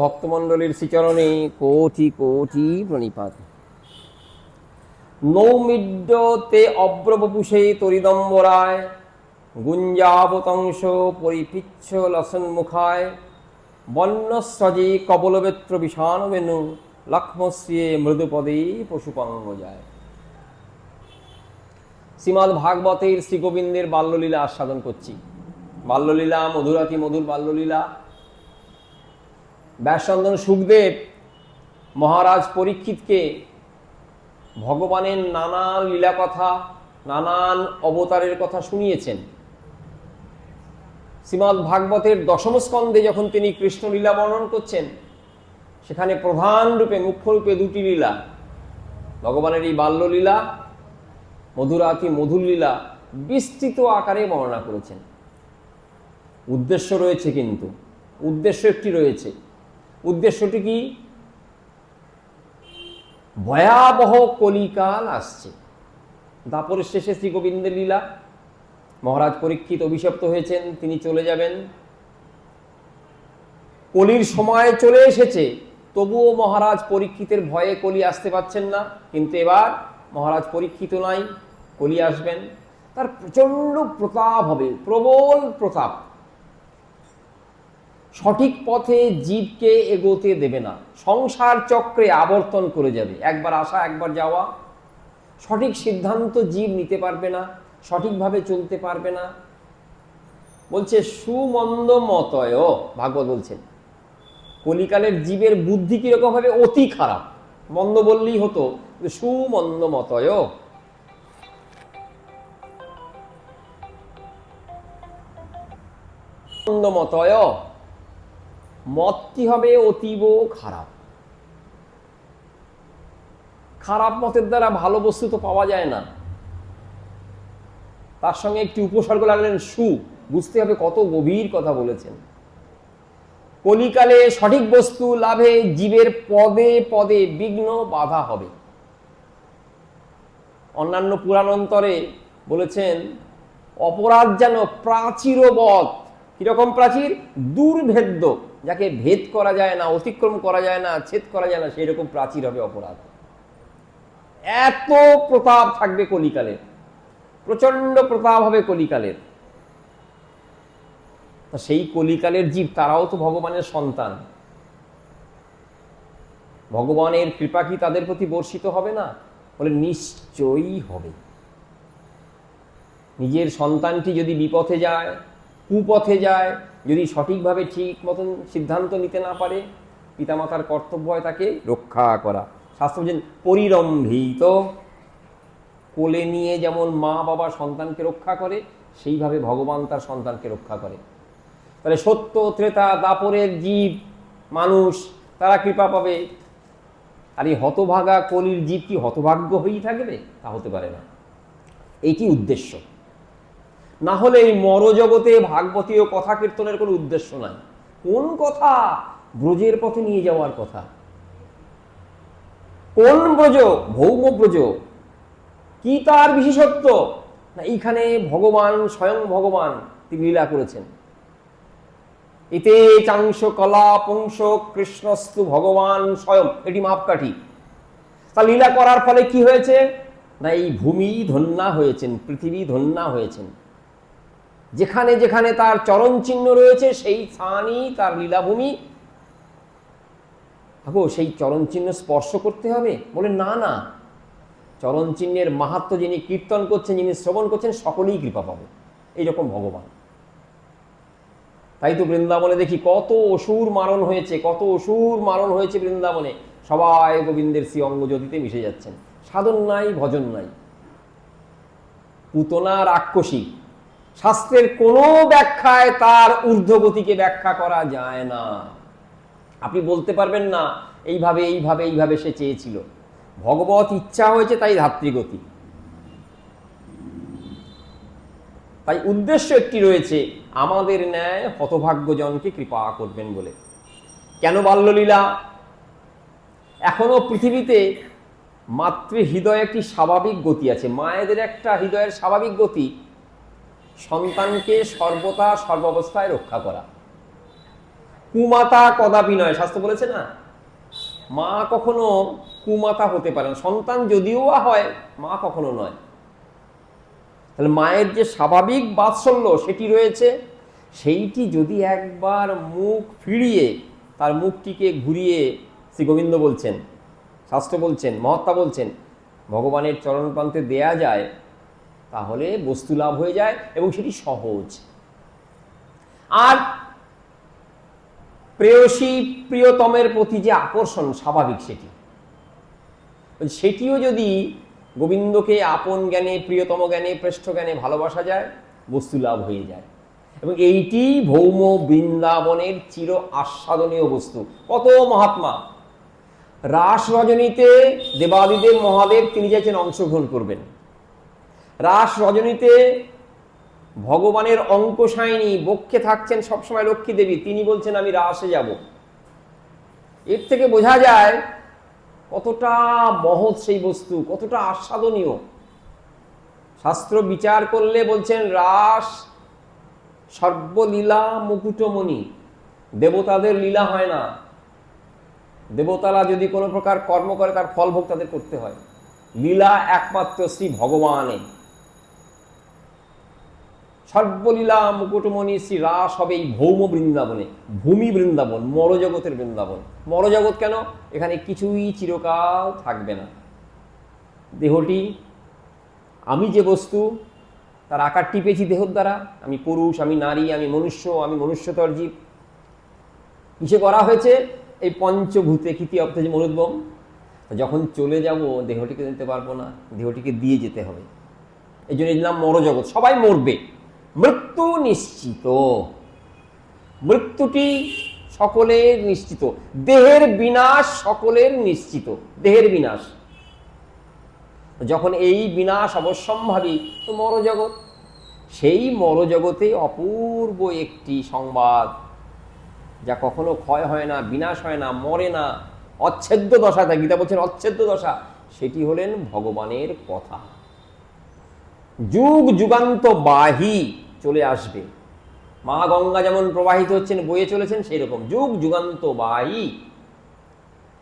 ভক্তমণ্ডলীর শ্রীচরণে কোটি কোটি প্রণিপাত। নৌমিড্যতে অব্রবপুষে তরিদম্বরায় গুঞ্জাবতংশ পরিপিচ্ছ লসন্মুখায় বন্যস্রজে কবলবেত্র বিষাণবেনু লক্ষ্মশ্রিয়ে মৃদুপদে পশুপাঙ্গ যায়। শ্রীমদ্ ভাগবতের শ্রীগোবিন্দের বাল্যলীলা আস্বাদন করছি। বাল্যলীলা মধুরাতি মধুর বাল্যলীলা। ব্যাসচন্দন সুখদেব মহারাজ পরীক্ষিতকে ভগবানের নানান লীলা কথা, নানান অবতারের কথা শুনিয়েছেন। শ্রীমদ্ ভাগবতের দশম স্কন্ধে যখন তিনি কৃষ্ণ লীলা বর্ণন করছেন, সেখানে প্রধান রূপে মুখ্য রূপে দুটি লীলা, ভগবানের এই বাল্যলীলা, মধুরাতি মধুর লীলা বিস্তৃত আকারে বর্ণনা করেছেন। উদ্দেশ্য রয়েছে, কিন্তু উদ্দেশ্য একটি রয়েছে। উদ্দেশ্যটি কি? ভয়াবহ কলিকাল আসছে। দাপরের শেষে শ্রী গোবিন্দের লীলা। মহারাজ পরীক্ষিত অভিশপ্ত হয়েছেন, তিনি চলে যাবেন। কলির সময় চলে এসেছে, তবুও মহারাজ পরীক্ষিতের ভয়ে কলি আসতে পারছেন না। কিন্তু এবার মহারাজ পরীক্ষিত নাই, কলি আসবেন। তার প্রচণ্ড প্রতাপ হবে, প্রবল প্রতাপ। সঠিক পথে জীবকে এগোতে দেবে না, সংসার চক্রে আবর্তন করে যাবে। একবার আসা একবার যাওয়া, সঠিক সিদ্ধান্ত জীব নিতে পারবে না, সঠিকভাবে চলতে পারবে না। বলছে সুমন্দ মতয়, ভাগবত বলছেন কলিকালের জীবের বুদ্ধি কিরকম হবে? অতি খারাপ। মন্দ বললেই হতো, সুমন্দ মতয়। মন্দ মতয়, মতটি হবে অতীব খারাপ। খারাপ মতের দ্বারা ভালো বস্তু তো পাওয়া যায় না। তার সঙ্গে একটি উপসর্গ লাগলেন সু। বুঝতে হবে কত গভীর কথা বলেছেন। কলিকালে সঠিক বস্তু লাভে জীবের পদে পদে বিঘ্ন বাধা হবে। অন্যান্য পুরাণান্তরে বলেছেন অপরাধ যেন প্রাচীরবৎ। কিরকম প্রাচীর? দুর্ভেদ্য, যাকে ভেদ করা যায় না, অতিক্রম করা যায় না, ছেদ করা যায় না, সেই রকম প্রাচীর হবে অপরাধ। এত প্রতাপ থাকবে কলিকালের, প্রচন্ড প্রতাপ হবে কলিকালের। সেই কলিকালের জীব, তারাও তো ভগবানের সন্তান। ভগবানের কৃপা কি তাদের প্রতি বর্ষিত হবে না? বলে নিশ্চয়ই হবে। নিজের সন্তানটি যদি বিপথে যায়, কুপথে যায়, যদি সঠিকভাবে ঠিক মতন সিদ্ধান্ত নিতে না পারে, পিতামাতার কর্তব্য হয় তাকে রক্ষা করা। শাস্ত্র বলছেন পরিরম্ভিত। কোলে নিয়ে যেমন মা বাবা সন্তানকে রক্ষা করে, সেইভাবে ভগবান তার সন্তানকে রক্ষা করে। তাহলে সত্য ত্রেতা দাপরের জীব মানুষ, তারা কৃপা পাবে। আর এই হতভাগা কলির জীব কি হতভাগ্য হয়েই থাকবে? তা হতে পারে না। এইটি উদ্দেশ্য। না হলে এই মরজগতে ভাগবতীয় কথা কীর্তনের কোনো উদ্দেশ্য নাই। কোন কথা? ব্রজের পথে নিয়ে যাওয়ার কথা। কোন ব্রজ? ভৌম ব্রজ। কি তার বিশেষত্ব? না, এইখানে ভগবান, স্বয়ং ভগবান তিনি লীলা করেছেন। এতে চাংশ কলা পুংস কৃষ্ণস্তু ভগবান স্বয়ং। এটি মাপকাঠি। তা লীলা করার ফলে কি হয়েছে? না, এই ভূমি ধন্যা হয়েছেন, পৃথিবী ধন্যা হয়েছেন। যেখানে যেখানে তার চরণ চিহ্ন রয়েছে, সেই স্থানই তার লীলাভূমি। ভাবো, সেই চরণ চিহ্ন স্পর্শ করতে হবে? বলে না না, চরণ চিহ্নের মাহাত্ম্য যিনি কীর্তন করছেন, যিনি শ্রবণ করছেন, সকলেই কৃপা পাবে। এইরকম ভগবান। তাই তো বৃন্দাবনে দেখি কত অসুর মারণ হয়েছে, কত অসুর মারণ হয়েছে বৃন্দাবনে। সবাই গোবিন্দের শ্রী অঙ্গজ্যোতিতে মিশে যাচ্ছেন। সাধন নাই, ভজন নাই। পুতনা রাক্ষসী। শাস্ত্রের কোনো ব্যাখ্যায় তার ঊর্ধ্বগতিকে ব্যাখ্যা করা যায় না। আপনি বলতে পারবেন না এইভাবে এইভাবে এইভাবে সে চেয়েছিল। ভগবত ইচ্ছা হয়েছে, তাই ধাত্রীগতি। তাই উদ্দেশ্য একটি রয়েছে, আমাদের ন্যায় হতভাগ্যজনকে কৃপা করবেন বলে। কেন বাল্যলীলা? এখনো পৃথিবীতে মাতৃ হৃদয়ে একটি স্বাভাবিক গতি আছে। মায়েদের একটা হৃদয়ের স্বাভাবিক গতি সন্তানকে সর্বদা সর্বাবস্থায় রক্ষা করা। কুমাতা কদাপি নয়, শাস্ত্র বলেছে না, মা কখনো কুমাতা হতে পারে না, সন্তান যদিও হয় মা কখনো নয়। তাহলে মায়ের যে স্বাভাবিক বাৎসল্য সেটি রয়েছে, সেইটি যদি একবার মুখ ফিরিয়ে তার মুখটিকে ঘুরিয়ে শ্রী গোবিন্দ বলছেন, শাস্ত্র বলছেন, মহাত্মা বলছেন, ভগবানের চরণ প্রান্তে দেয়া যায়, তাহলে বস্তু লাভ হয়ে যায় এবং সেটি সহজ। আর প্রেয়সী প্রিয়তমের প্রতি যে আকর্ষণ স্বাভাবিক, সেটিও যদি গোবিন্দকে আপন জ্ঞানে, প্রিয়তম জ্ঞানে, প্রেষ্ঠ জ্ঞানে ভালোবাসা যায়, বস্তু লাভ হয়ে যায়। এবং এইটি ভৌম বৃন্দাবনের চির আস্বাদনীয় বস্তু। কত মহাত্মা রাস রজনীতে দেবাদিদেব মহাদেব তিনি চাইছেন অংশগ্রহণ করবেন। রাস রজনীতে ভগবানের অঙ্কশায়িনী বক্ষে থাকছেন সবসময় লক্ষ্মী দেবী, তিনি বলছেন আমি রাসে যাব। এর থেকে বোঝা যায় কতটা মহৎ সেই বস্তু, কতটা আস্বাদনীয়। শাস্ত্র বিচার করলে বলছেন রাস সর্বলীলা মুকুটমণি, দেবতাদের লীলা হয় না। দেবতারা যদি কোনো প্রকার কর্ম করে তার ফল ভোগ তাদের করতে হয়, লীলা একমাত্র শ্রী ভগবানের। সর্বলীলা মুকুটমণি শ্রী রাস হবে এই ভৌম বৃন্দাবনে, ভূমি বৃন্দাবন, মরজগতের বৃন্দাবন। মরজগৎ কেন? এখানে কিছুই চিরকাল থাকবে না। দেহটি আমি যে বস্তু তার আকার টিপেছি দেহর দ্বারা, আমি পুরুষ, আমি নারী, আমি মনুষ্য, আমি মনুষ্যতর জীব, কিসে করা হয়েছে? এই পঞ্চভূতে কৃতি অর্থে যে মরুদ্গম। যখন চলে যাব দেহটিকে দিতে পারবো না, দেহটিকে দিয়ে যেতে হবে। এই জন্য এর নাম মরজগৎ। সবাই মরবে, মৃত্যু নিশ্চিত, মৃত্যুটি সকলের নিশ্চিত, দেহের বিনাশ সকলের নিশ্চিত, দেহের বিনাশ। যখন এই বিনাশ অবশ্যম্ভাবী, তো মরজগৎ, সেই মরজগতে অপূর্ব একটি সংবাদ, যা কখনো ক্ষয় হয় না, বিনাশ হয় না, মরে না, অচ্ছেদ্য দশা, তা গীতা বলছেন অচ্ছেদ্য দশা, সেটি হলেন ভগবানের কথা। যুগ যুগান্ত বাহী চলে আসবে। মা গঙ্গা যেমন প্রবাহিত হচ্ছেন, বয়ে চলেছেন, সেই রকম যুগ যুগান্ত বাহী।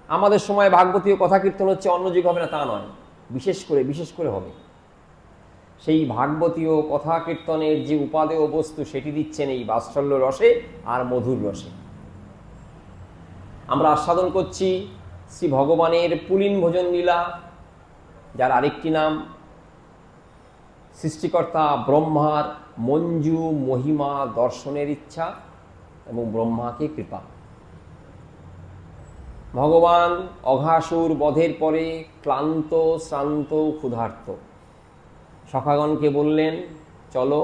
আমাদের সময় ভাগবতীয় কথা কীর্তন হচ্ছে, অন্য যুগ হবে না তা নয়, বিশেষ করে হবে। সেই ভাগবতীয় কথা কীর্তনের যে উপাদেয় বস্তু, সেটি দিচ্ছেন এই বাৎসল্য রসে আর মধুর রসে। আমরা আস্বাদন করছি শ্রী ভগবানের পুলিন ভোজন লীলা, যার আরেকটি নাম সৃষ্টিকর্তা ব্রহ্মার মঞ্জু মহিমা দর্শনের ইচ্ছা এবং ব্রহ্মাকে কৃপা। ভগবান অঘাসুর বধের পরে ক্লান্ত, শ্রান্ত, ক্ষুধার্ত সখাগণকে বললেন, চলো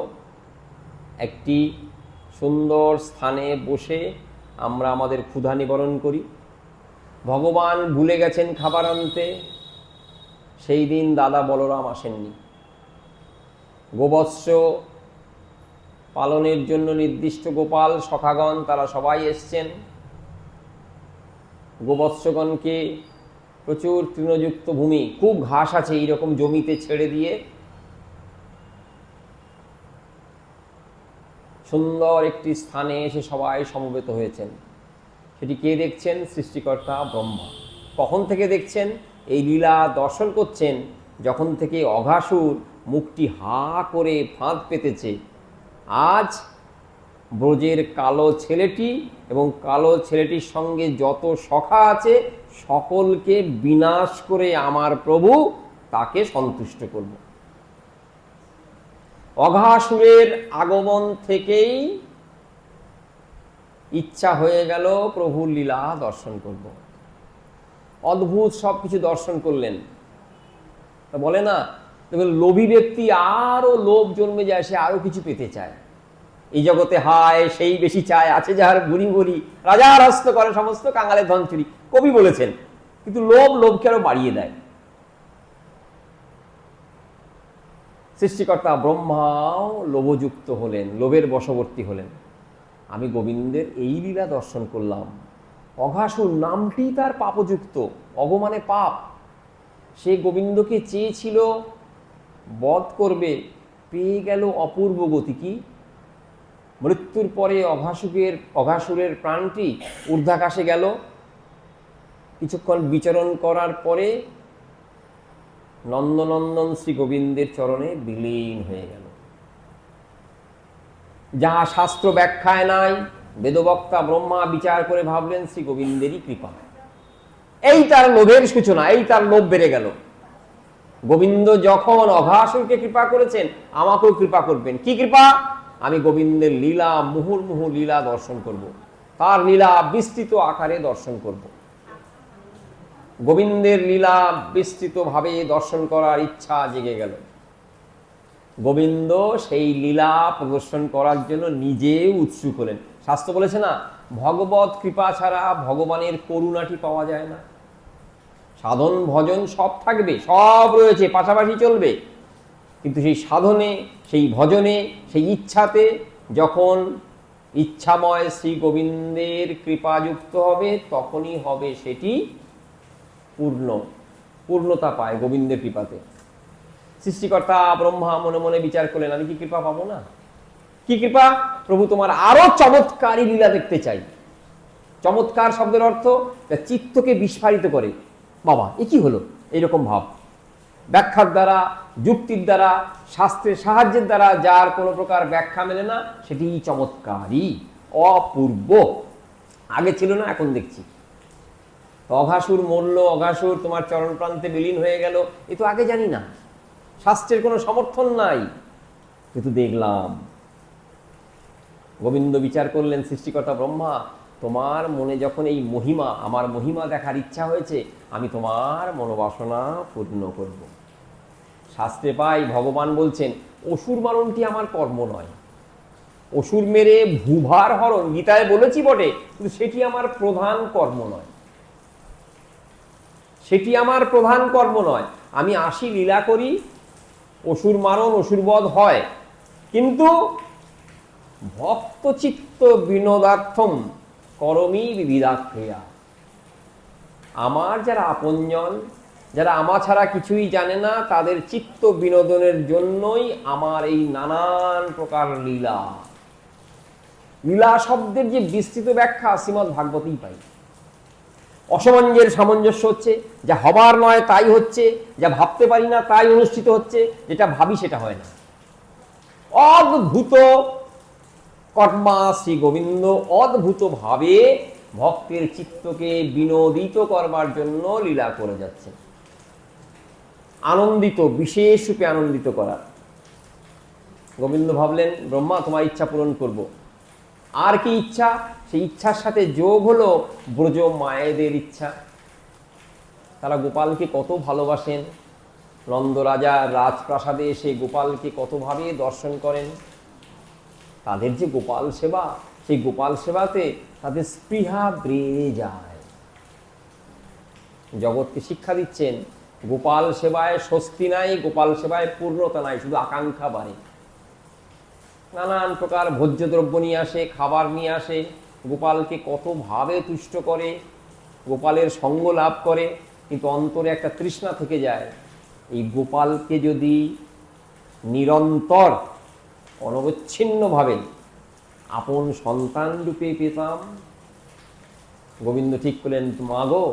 একটি সুন্দর স্থানে বসে আমরা আমাদের ক্ষুধা নিবারণ করি। ভগবান ভুলে গেছেন খাবার আনতে। সেই দিন দাদা বলরাম আসেননি। গোবৎস পালনের জন্য নির্দিষ্ট গোপাল সখাগণ তারা সবাই এসছেন। গোবৎসগণকে প্রচুর তৃণযুক্ত ভূমি, খুব ঘাস আছে, এইরকম জমিতে ছেড়ে দিয়ে সুন্দর একটি স্থানে এসে সবাই সমবেত হয়েছেন। সেটি কে দেখছেন? সৃষ্টিকর্তা ব্রহ্মা। কখন থেকে দেখছেন? এই লীলা দর্শন করছেন যখন থেকে অঘাসুর মুখটি হা করে ফাঁদ পেতেছে। আজ ব্রজের কালো ছেলেটি এবং কালো ছেলেটির সঙ্গে যত সখা আছে সকলকে বিনাশ করে আমার প্রভু তাকে সন্তুষ্ট করব। অঘাসুরের আগমন থেকেই ইচ্ছা হয়ে গেল প্রভুর লীলা দর্শন করব। অদ্ভুত সব কিছু দর্শন করলেন। তা বলে না, দেখবেন লোভী ব্যক্তি আরো লোভ জন্মে যায়, সে আরো কিছু পেতে চায়। এই জগতে হায় সেই বেশি চায়, আছে যাহার ভুরি ভুরি, রাজার হস্ত করে সমস্ত কাঙালের ধন চুরি, কবি বলেছেন। কিন্তু লোভকে আরো বাড়িয়ে দেয়। সৃষ্টিকর্তা ব্রহ্মাও লোভযুক্ত হলেন, লোভের বশবর্তী হলেন। আমি গোবিন্দের এই লীলা দর্শন করলাম। অঘাসুর নামটি তার পাপযুক্ত, অঘ মানে পাপ। সে গোবিন্দকে চেয়েছিল বধ করবে, পেয়ে গেল অপূর্ব গতি। কি মৃত্যুর পরে অঘাসুরের প্রাণটি ঊর্ধ্বাকাশে গেল, কিছুক্ষণ বিচরণ করার পরে নন্দনন্দন শ্রী গোবিন্দের চরণে বিলীন হয়ে গেল। যাহা শাস্ত্র ব্যাখ্যায় নাই, বেদবক্তা ব্রহ্মা বিচার করে ভাবলেন শ্রী গোবিন্দেরই কৃপা। এই তার লোভের সূচনা, এই তার লোভ বেড়ে গেল। গোবিন্দ যখন অঘাসুরকে কৃপা করেছেন, আমাকেও কৃপা করবেন। কি কৃপা? আমি গোবিন্দের লীলা, মুহুর্মুহু লীলা দর্শন করব, তার লীলা বিস্তৃত আকারে দর্শন করব। গোবিন্দের লীলা বিস্তৃতভাবে দর্শন করার ইচ্ছা জেগে গেল। গোবিন্দ সেই লীলা প্রদর্শন করার জন্য নিজেও উৎসুক হলেন। শাস্ত্র বলেছে না, ভগবত কৃপা ছাড়া ভগবানের করুণাটি পাওয়া যায় না। সাধন ভজন সব থাকবে, সব রয়েছে, পাশাপাশি চলবে, কিন্তু সেই সাধনে, সেই ভজনে, সেই ইচ্ছাতে যখন ইচ্ছাময় শ্রী গোবিন্দের কৃপাযুক্ত হবে, তখনই হবে সেটি পূর্ণতা পায় গোবিন্দের কৃপাতে। সৃষ্টিকর্তা ব্রহ্মা মনে মনে বিচার করলেন, আমি কি কৃপা পাবো না? কি কৃপা? প্রভু, তোমার আরো চমৎকারী লীলা দেখতে চাই। চমৎকার শব্দের অর্থ চিত্তকে বিস্ফারিত করে। বাবা, এ কি হলো? এইরকম ভাব। ব্যাখ্যার দ্বারা, যুক্তির দ্বারা, শাস্ত্রের সাহায্যের দ্বারা যার কোনো প্রকার ব্যাখ্যা মেলে না, সেটি চমৎকারী, অপূর্ব। আগে ছিল না, এখন দেখছি। অঘাসুর মরল, অঘাসুর তোমার চরণ প্রান্তে বিলীন হয়ে গেল, এ তো আগে জানি না, শাস্ত্রের কোনো সমর্থন নাই, কিন্তু দেখলাম। গোবিন্দ বিচার করলেন, সৃষ্টিকর্তা ব্রহ্মা, তোমার মনে যখন এই মহিমা, আমার মহিমা দেখার ইচ্ছা হয়েছে, আমি তোমার মনোবাসনা পূর্ণ করব। শাস্ত্রে পাই, ভগবান বলছেন, অসুর মারণটি আমার কর্ম নয়। অসুর মেরে ভূভার হরণ, গীতায় বলেছি বটে, কিন্তু সেটি আমার প্রধান কর্ম নয়। সেটি আমার প্রধান কর্ম নয়। আমি আসি, লীলা করি, অসুর মারণ, অসুরবধ হয়, কিন্তু ভক্তচিত্ত বিনোদার্থম করমি বিবিধা ক্রিয়া। আমার যারা আপনজন, যারা আমার ছাড়া কিছুই জানে না, তাদের চিত্ত বিনোদনের জন্যই আমার এই নানান প্রকার লীলা। লীলা শব্দের যে বিস্তৃত ব্যাখ্যা শ্রীমদ্ ভাগবতেই পাই। অসমঞ্জের সামঞ্জস্য হচ্ছে, যা হবার নয় তাই হচ্ছে, যা ভাবতে পারি না তাই অনুষ্ঠিত হচ্ছে, যেটা ভাবি সেটা হয় না। অদ্ভুত কর্মা শ্রী গোবিন্দ অদ্ভুতভাবে ভক্তের চিত্তকে বিনোদিত করবার জন্য লীলা করে যাচ্ছে। আনন্দিত, বিশেষ রূপে আনন্দিত করার। গোবিন্দ ভাবলেন, ব্রহ্মা, তোমার ইচ্ছা পূরণ করব। আর কি ইচ্ছা? সেই ইচ্ছার সাথে যোগ হলো ব্রজ মায়েদের ইচ্ছা। তারা গোপালকে কত ভালোবাসেন। নন্দ রাজা রাজপ্রাসাদে এসে গোপালকে কতভাবে দর্শন করেন। তাদের যে গোপাল সেবা, সেই গোপাল সেবাতে তাদের স্পৃহা বেড়ে যায়। জগৎকে শিক্ষা দিচ্ছেন, গোপাল সেবায় স্বস্তি নাই, গোপাল সেবায় পূর্ণতা নাই, শুধু আকাঙ্ক্ষা বাড়ে। নানান প্রকার ভোজ্য দ্রব্য নিয়ে আসে, খাবার নিয়ে আসে, গোপালকে কতভাবে তুষ্ট করে, গোপালের সঙ্গ লাভ করে, কিন্তু অন্তরে একটা তৃষ্ণা থেকে যায়। এই গোপালকে যদি নিরন্তর অনবচ্ছিন্নভাবে আপন সন্তান রূপে পেতাম। গোবিন্দ ঠিক করলেন, মা গো,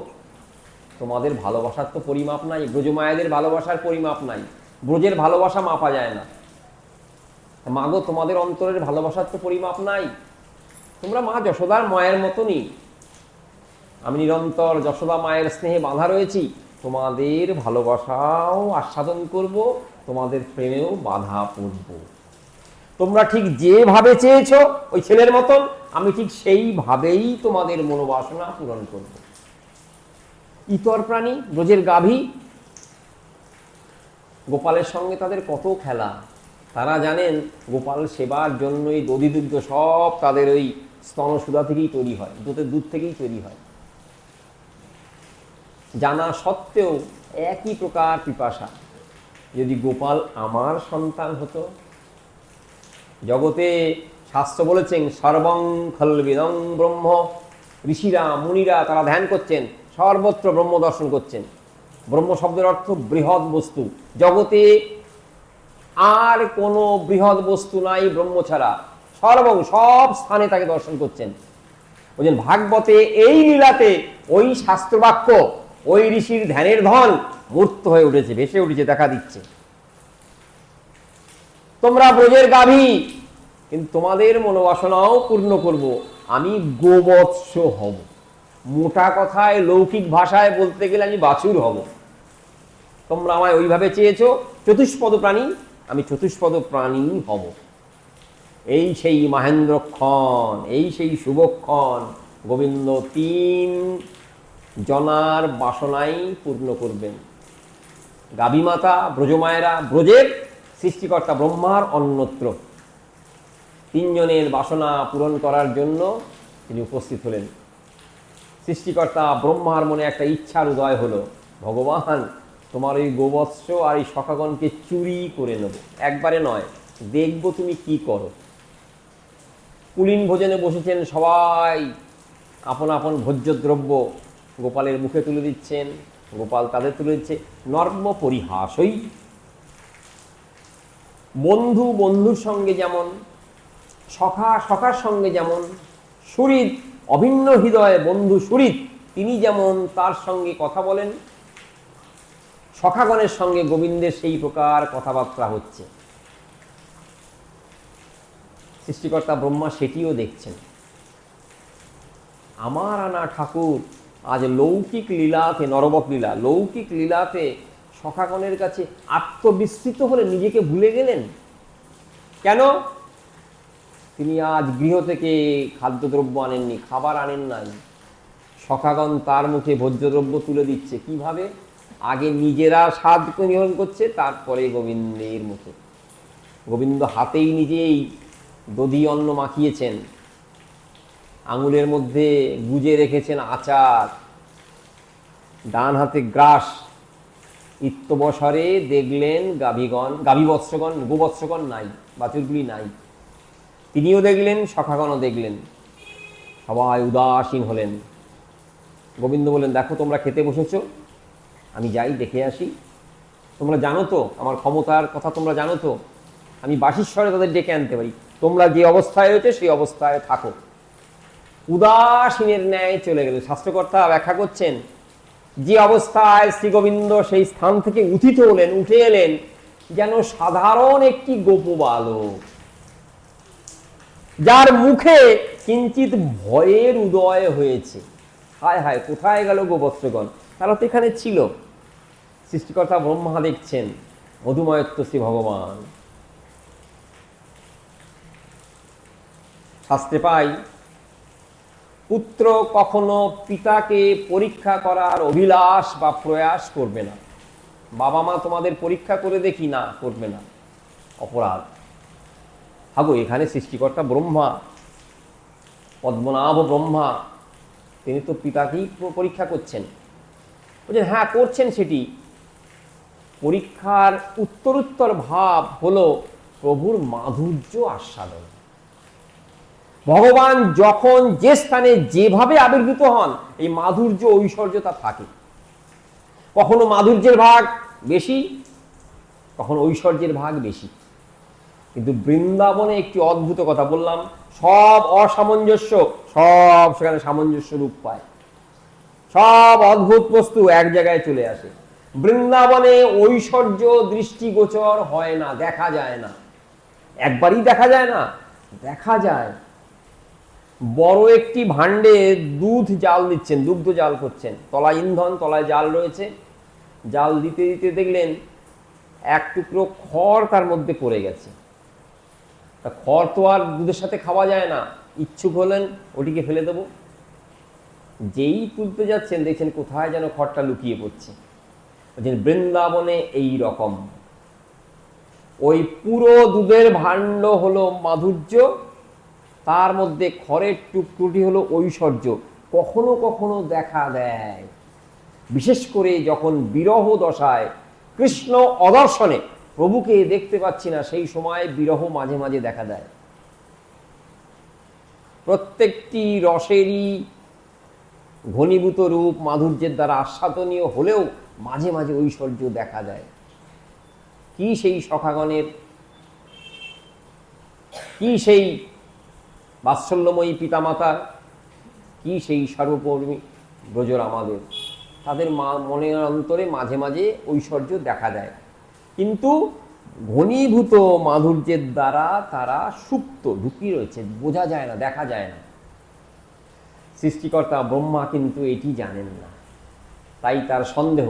তোমাদের ভালোবাসার তো পরিমাপ নাই, ব্রজমায়েদের ভালোবাসার পরিমাপ নাই, ব্রজের ভালোবাসা মাপা যায় না। মা গো, তোমাদের অন্তরের ভালোবাসার তো পরিমাপ নাই, তোমরা মা যশোদার মায়ের মতনই। আমি নিরন্তর যশোদা মায়ের স্নেহে বাঁধা রয়েছি, তোমাদের ভালোবাসাও আস্বাদন করব, তোমাদের প্রেমেও বাধা পড়ব। তোমরা ঠিক যেভাবে চেয়েছো ওই ছেলের মতন, আমি ঠিক সেইভাবেই তোমাদের মনোবাসনা পূরণ করব। ইতর প্রাণী, ব্রজের গাভী, গোপালের সঙ্গে তাদের কত খেলা। তারা জানেন গোপাল সেবার জন্যই দধি দুগ্ধ সব তাদের ওই স্তনসুধা থেকেই তৈরি হয়, দুধ থেকেই তৈরি হয়। জানা সত্ত্বেও একই প্রকার পিপাসা, যদি গোপাল আমার সন্তান হতো। জগতে শাস্ত্র বলেছেন, সর্বং খলবিদং ব্রহ্ম। ঋষিরা, মুনিরা তারা ধ্যান করছেন, সর্বত্র ব্রহ্ম দর্শন করছেন। ব্রহ্ম শব্দের অর্থ বৃহৎ বস্তু। জগতে আর কোনো বৃহৎ বস্তু নাই ব্রহ্ম ছাড়া। সর্বং সব স্থানে তাকে দর্শন করছেন। বলছেন ভাগবতে এই লীলাতে ওই শাস্ত্রবাক্য, ওই ঋষির ধ্যানের ধন মূর্ত হয়ে উঠেছে, ভেসে উঠেছে, দেখা দিচ্ছে। তোমরা ব্রজের গাভী, কিন্তু তোমাদের মনোবাসনাও পূর্ণ করব, আমি গোবৎস হব। মোটা কথায় লৌকিক ভাষায় বলতে গেলে আমি বাছুর হব। তোমরা আমায় ওইভাবে চেয়েছো, চতুষ্পদ প্রাণী, আমি চতুষ্পদ প্রাণী হব। এই সেই মহেন্দ্রক্ষণ, এই সেই শুভক্ষণ গোবিন্দ 3 জনার বাসনাই পূর্ণ করবেন। গাভী মাতা, ব্রজমায়েরা, ব্রজের সৃষ্টিকর্তা ব্রহ্মার অন্যত্র 3 জনের বাসনা পূরণ করার জন্য তিনি উপস্থিত হলেন। সৃষ্টিকর্তা ব্রহ্মার মনে একটা ইচ্ছার উদয় হলো, ভগবান তোমার এই গোবৎস আর এই সখাগণকে চুরি করে নেব, একবারে নয়, দেখব তুমি কি করো। কুলীন ভোজনে বসেছেন সবাই, আপন আপন ভোজ্যদ্রব্য গোপালের মুখে তুলে দিচ্ছেন, গোপাল তাদের তুলে দিচ্ছে। নর্ম পরিহাসই। বন্ধু বন্ধুর সঙ্গে যেমন, সখা সখার সঙ্গে যেমন, সুহৃদ অভিন্ন হৃদয়ে বন্ধু সুহৃদ তিনি যেমন তার সঙ্গে কথা বলেন, সখাগণের সঙ্গে গোবিন্দের সেই প্রকার কথাবার্তা হচ্ছে। সৃষ্টিকর্তা ব্রহ্মা সেটিও দেখছেন। আমার আনা ঠাকুর আজ লৌকিক লীলাতে, নরবক লীলা, লৌকিক লীলাতে সখাগণের কাছে আত্মবিস্মৃত হলে নিজেকে ভুলে গেলেন। কেন? তিনি আজ গৃহ থেকে খাদ্যদ্রব্য আনেননি, খাবার আনেন নাই। সখাগণ তার মুখে ভোজ্যদ্রব্য তুলে দিচ্ছে। কিভাবে? আগে নিজেরা স্বাদ গ্রহণ করছে, তারপরে গোবিন্দের মুখে। গোবিন্দ হাতেই নিজেই দধি অন্ন মাখিয়েছেন, আঙুলের মধ্যে গুজে রেখেছেন আচার, ডান হাতে গ্রাস। ইত্যবসরে দেখলেন গাভীগণ, গাভীবৎসগণ, গোবৎসগণ নাই, বাছুরগুলি নাই। তিনিও দেখলেন, সখাগণও দেখলেন, সবাই উদাসীন হলেন। গোবিন্দ বললেন, দেখো তোমরা খেতে বসেছ, আমি যাই দেখে আসি। তোমরা জানো তো আমার ক্ষমতার কথা, তোমরা জানো তো আমি বাসিস্বরে তাদের ডেকে আনতে পারি। তোমরা যে অবস্থায় হয়েছে সেই অবস্থায় থাকো। উদাসীনের ন্যায় চলে গেলেন। শাস্ত্রকর্তা ব্যাখ্যা করছেন, যে অবস্থায় শ্রীগোবিন্দ সেই স্থান থেকে উথিত হলেন, উঠে এলেন যেন সাধারণ একটি গোপবালক, যার মুখে কিঞ্চিত ভয়ের উদয় হয়েছে। হায় হায়, কোথায় গেল গোবৎসগণ? তারা তো এখানে ছিল। সৃষ্টিকর্তা ব্রহ্মা দেখছেন, মধুময়ত্ব শ্রী ভগবান। শাস্ত্রে পাই, পুত্র কখনো পিতাকে পরীক্ষা করার অভিলাষ বা প্রয়াস করবে না। বাবা মা তোমাদের পরীক্ষা করে দেখি, না করবে না, অপরাধ। হাগো, এখানে সৃষ্টিকর্তা ব্রহ্মা, পদ্মনাভ ব্রহ্মা, তিনি তো পিতাকেই পরীক্ষা করছেন। বলছেন হ্যাঁ করছেন, সেটি পরীক্ষার উত্তরোত্তর ভাব হলো প্রভুর মাধুর্য আস্বাদন। ভগবান যখন যে স্থানে যেভাবে আবির্ভূত হন, এই মাধুর্য ঐশ্বর্যতা থাকে। কখনো মাধুর্যের ভাগ বেশি, কখনো ঐশ্বর্যের ভাগ বেশি। কিন্তু বৃন্দাবনে একটি অদ্ভুত কথা বললাম, সব অসামঞ্জস্য, সব সেখানে সামঞ্জস্য রূপ পায়। সব অদ্ভুত বস্তু এক জায়গায় চলে আসে। বৃন্দাবনে ঐশ্বর্য দৃষ্টিগোচর হয় না, দেখা যায় না। একবারই দেখা যায় না, দেখা যায়। বড় একটি ভাণ্ডে দুধ জাল দিচ্ছেন, দুগ্ধ জাল করছেন, তলায় ইন্ধন, তলায় জাল রয়েছে। জাল দিতে দিতে দেখলেন এক টুকরো খড় তার মধ্যে পড়ে গেছে। তা খড় তো আর দুধের সাথে খাওয়া যায় না, ইচ্ছুক হলেন ওটিকে ফেলে দেব। যেই তুলতে যাচ্ছেন দেখছেন কোথায় যেন খড়টা লুকিয়ে পড়ছে। বলছেন বৃন্দাবনে এই রকম, ওই পুরো দুধের ভাণ্ড হলো মাধুর্য, তার মধ্যে খড়ের টুকরোটি হলো ঐশ্বর্য। কখনো কখনো দেখা দেয়, বিশেষ করে যখন বিরহ দশায়, কৃষ্ণ অদর্শনে, প্রভুকে দেখতে পাচ্ছি না, সেই সময় বিরহ মাঝে মাঝে দেখা দেয়। প্রত্যেকটি রসেরই ঘনীভূত রূপ মাধুর্যের দ্বারা আস্বাদনীয় হলেও মাঝে মাঝে ঐশ্বর্য দেখা দেয়। কি সেই সখাগণের, কি সেই বাৎসল্যময়ী পিতামাতার কি সেই সর্বকর্মী ব্রজর আমাদের, তাদের মনের অন্তরে মাঝে মাঝে ঐশ্বর্য দেখা যায়, কিন্তু ঘনীভূত মাধুর্যের দ্বারা তারা সুপ্ত ঢুকিয়ে রয়েছে, বোঝা যায় না, দেখা যায় না। সৃষ্টিকর্তা ব্রহ্মা কিন্তু এটি জানেন না, তাই তার সন্দেহ,